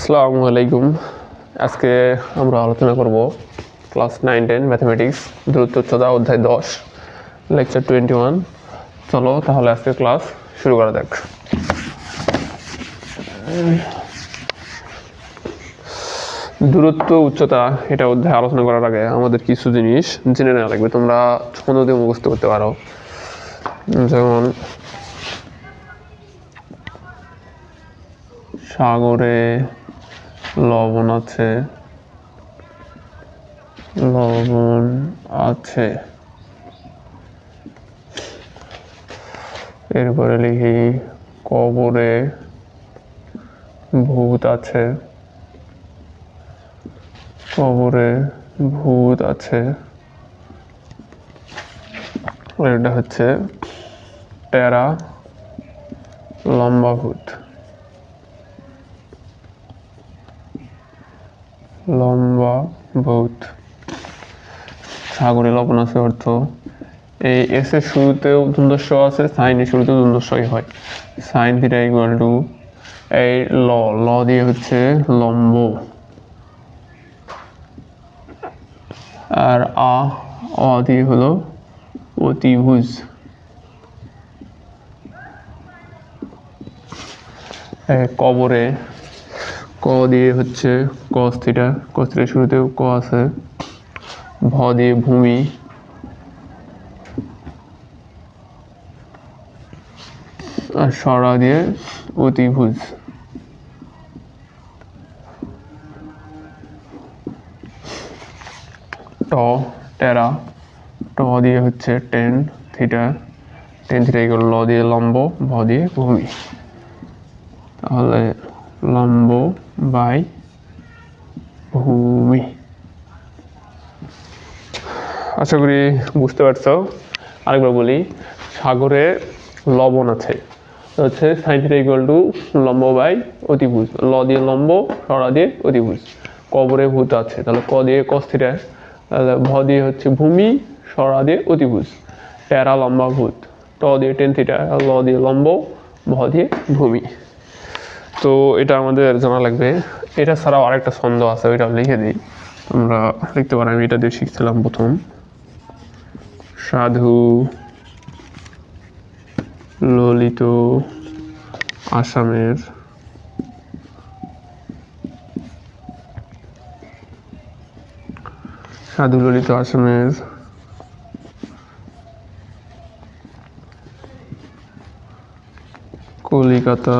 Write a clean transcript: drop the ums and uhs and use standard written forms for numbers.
আসসালামু আলাইকুম। আজকে আমরা আলোচনা করব ক্লাস 9-10 ম্যাথমেটিক্স দূরত্ব উচ্চতা অধ্যায় 10 লেকচার 21। চলো তাহলে আজকে ক্লাস শুরু করা যাক। দূরত্ব উচ্চতা এটা অধ্যায় আলোচনা করার আগে আমাদের কিছু জিনিস জেনে নেওয়া লাগবে। তোমরা ছন্দ দিয়ে মুখস্থ করতে পারো, যেমন সাগরে লবণ আছে। এরপরে লিখি কবরে ভূত আছে। এটা হচ্ছে টেরা লম্বা ভূত। সাগরে লবণ আছে অর্থ এই এস এর শুরুতেও দ্বন্দ্বস্ব আছে, সাইনের শুরুতেও দ্বন্দ্বস্বই হয়। সাইন থিটা ইকুয়াল টু এই ল দিয়ে হচ্ছে লম্ব, আর অ দিয়ে হলো অতিভুজ। কবরে ক দিয়ে হচ্ছে কস থিটা শুরুতেও ক আছে। ভ দিয়ে ভূমি, আর সরা দিয়ে অতিভুজ। টেরা ট দিয়ে হচ্ছে টেন থিটা ইকুয়াল ল দিয়ে লম্ব, ভ দিয়ে ভূমি। তাহলে লম্ব বাই ভূমি। আশা করি বুঝতে পারছো। আরেকবার বলি, সাগরে লবণ আছে হচ্ছে সাইন থিটা ইকুয়াল টু লম্ব বাই অতিভুজ, ল দিয়ে লম্ব, সরা দিয়ে অতিভুজ। কবরে ভূত আছে, তাহলে ক দিয়ে কস থিটা, তাহলে ভ দিয়ে হচ্ছে ভূমি, সরা দিয়ে অতিভুজ। টেরা লম্বা ভূত, ট দিয়ে টেন থিটা, ল দিয়ে লম্ব, ভ দিয়ে ভূমি। তো এটা আমাদের জানা লাগবে। এটা ছাড়াও আরেকটা ছন্দ আছে, ওইটা লিখে দিই, তোমরা লিখতে পারো। আমি এটা দিয়ে শিখছিলাম প্রথম। সাধু ললিত আসামের কলিকাতা